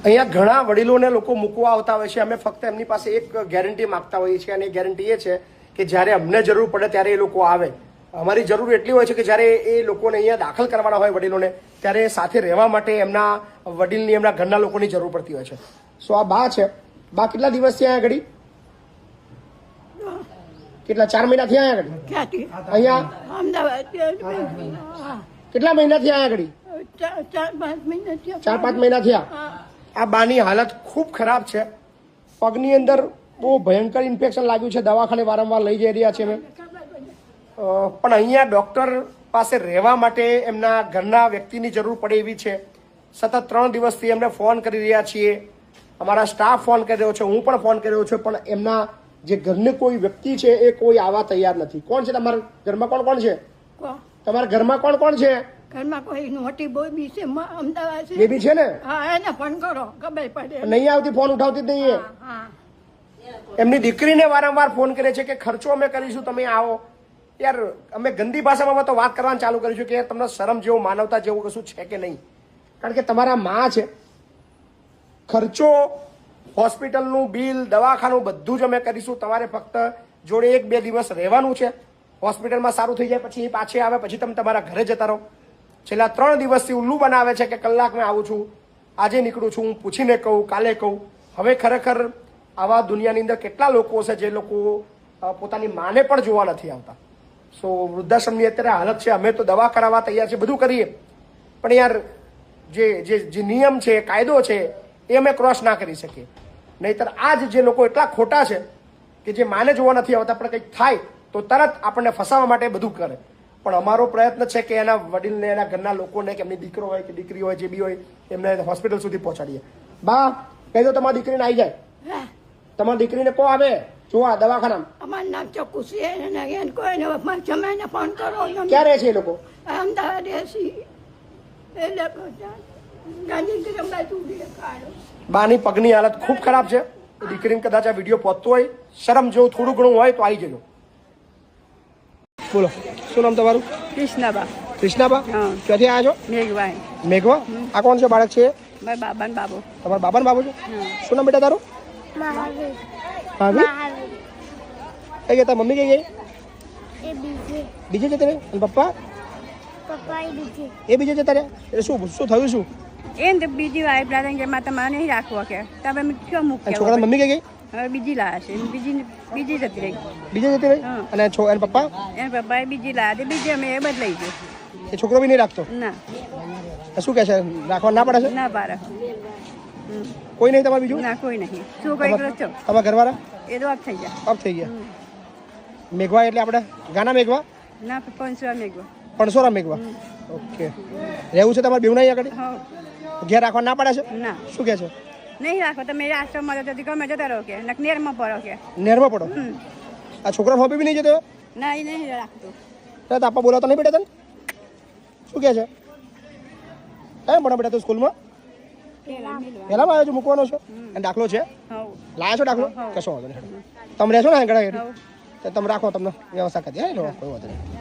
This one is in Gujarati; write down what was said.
અહીંયા ઘણા વડીલોને લોકો મૂકવા આવતા હોય છે. અમે ફક્ત એમની પાસે એક ગેરંટી માગતા હોઈએ છીએ, અને એ ગેરંટી એ છે કે જ્યારે અમને જરૂર પડે ત્યારે એ લોકો આવે. અમારી જરૂર એટલી હોય છે કે જ્યારે એ લોકોને અહીંયા દાખલ કરવાના હોય વડીલોને, ત્યારે સાથે રહેવા માટે એમના વડીલની, એમના ઘરના લોકોની જરૂર પડતી હોય છે. સો આ બા છે. બા કેટલા દિવસ થયા ઘડી? કેટલા 4 મહિના થયા અહીંયા? કેટલા મહિના થયા આગળ? 4-5 મહિના થયા. આ બાની હાલત ખૂબ ખરાબ છે. પગની અંદર બહુ ભયંકર ઇન્ફેક્શન લાગ્યું છે. દવાખાને વારંવાર લઈ જઈ રહ્યા છે અમે, પણ અહીંયા ડૉક્ટર પાસે રહેવા માટે એમના ઘરના વ્યક્તિની જરૂર પડે એવી છે. સતત 3 દિવસથી એમને ફોન કરી રહ્યા છીએ. અમારા સ્ટાફ ફોન કરી રહ્યો છે, હું પણ ફોન કરી રહ્યો છું, પણ એમના જે ઘરને કોઈ વ્યક્તિ છે એ કોઈ આવવા તૈયાર નથી. કોણ છે તમારા ઘરમાં? કોણ છે તમારા ઘરમાં? કોણ છે ઘરમાં? કોઈ મોટી બેબી છે અમદાવાદ. બેબી છે ને? હા, એને ફોન કરો, ખબર પડે. નહીં આવતી, ફોન ઉઠાવતી જ નહીં. એમની દીકરીને વારંવાર ફોન કરે છે કે ખર્ચો અમે કરીશું, તમે આવો. યાર, અમે ગંદી ભાષામાં તો વાત કરવાનું ચાલુ કરીશું કે તમને શરમ જેવું, માનવતા જેવું કશું છે કે નહીં? કારણ કે તમારા માં છે. ખર્ચો, હોસ્પિટલનું બિલ, દવાખાનું બધું જ અમે કરીશું. તમારે ફક્ત જોડે 1-2 દિવસ રહેવાનું છે. હોસ્પિટલમાં સારું થઈ જાય પછી એ પાછી આવે, પછી તમે તમારા ઘરે જતા રહો. છેલ્લા 3 દિવસથી ઉલ્લુ બનાવે છે કે કલાકમાં આવું છું, આજે નીકળું છું, હું પૂછીને કહું, કાલે કહું. હવે ખરેખર આવા દુનિયાની અંદર કેટલા લોકો છે જે લોકો પોતાની માને પણ જોવા નથી આવતા. સો વૃદ્ધાશ્રમની અત્યારે હાલત છે. અમે તો દવા કરાવવા તૈયાર છે, બધું કરીએ, પણ યાર જે નિયમ છે, કાયદો છે, એ અમે ક્રોસ ના કરી શકીએ. નહીતર આ જે લોકો એટલા ખોટા છે કે જે માને જોવા નથી આવતા, પણ કંઈક થાય તો તરત આપણને ફસાવવા માટે બધું કરે. પણ અમારો પ્રયત્ન છે કે એના વડીલને, એના ઘરના લોકોને, કે એમની દીકરો હોય કે દીકરી હોય, જે બી હોય, એમને હોસ્પિટલ સુધી પહોંચાડીએ. બા, કહી દો તમારી દીકરીને આવી જાય. તમારી દીકરીને કો આવે જોવા દવાખાનામાં. અમારું નામ ચોખ્ખું છે. કોઈને ફોન કરો. ક્યારે છે એ લોકો? અમદાવાદ. બાની પગની હાલત ખૂબ ખરાબ છે. દીકરીને કદાચ આ વિડીયો પહોંચતો હોય, શરમ જેવું થોડું ઘણું હોય તો આવી જજો. બોલો, શું નામ તમારું? કૃષ્ણાબા. કૃષ્ણાબા, ક્યાંથી આવ્યા છો? મેઘવા. મેઘવા. આ કોણ છે બાળક છે? બાબા બાબુ. તમારા બાબા બાબુ છે? શું નામ બેટા તારું? મહાવીર. કઈ ગયા? તારા મમ્મી કઈ ગઈ? એ બીજે. બીજે જતા રહ્યા? અને પપ્પા? પપ્પા એ બીજે. એ બીજે જતા રહ્યા? એટલે શું થયું? શું એમ તો બીજી વાઈફ લાગે કે તમારે નહીં રાખવો કે તમે શું મૂકી? છોકરા મમ્મી કઈ ગઈ? હવે બીજી લાવે છે. બીજી જતી રહી. બીજે જતી રહી? અને એના પપ્પા? એના પપ્પાએ બીજી લાવે. બીજી અમે એ બદલાઈ ગઈ. એ છોકરો બી નહીં રાખતો? ના. શું કહે છે? રાખવા ના પડે છે? ના પાડે. કોઈ નહીં તમારે બીજું? ના, કોઈ નહીં. શું કરી કરો છો? તમારા ઘરવાળા? એ તો અપ થઈ ગયા. અપ થઈ ગયા. મેઘવા એટલે આપણે ગાના મેઘવા? ના, 500 મેઘવા. 500 મેઘવા. ઓકે. રહેવું છે તમારે બેવના આગળ? ઘેર રાખવા ના પડે છે? ના. શું કહે છે? નહીં રાખો. તમે આશ્રમમાં જતી ગમે જતા રહો કે નેરમાં પડો કે નેરમાં પડો. આ છોકરા હોપી બી નહીં જતો? ના, એ નહીં રાખતો. તાપા બોલાવતા નહીં બેટા તને? શું કહે છે? કયા ભણો બેટા તું સ્કૂલમાં? પહેલામાં આવ્યો છો, મૂકવાનો છો? અને દાખલો છે? લાયા છો દાખલો? કશો વાંધો નહીં. તમે રહેશો ને આગળ? તમે રાખો, તમને વ્યવસ્થા કરી. કોઈ વાંધો નહીં.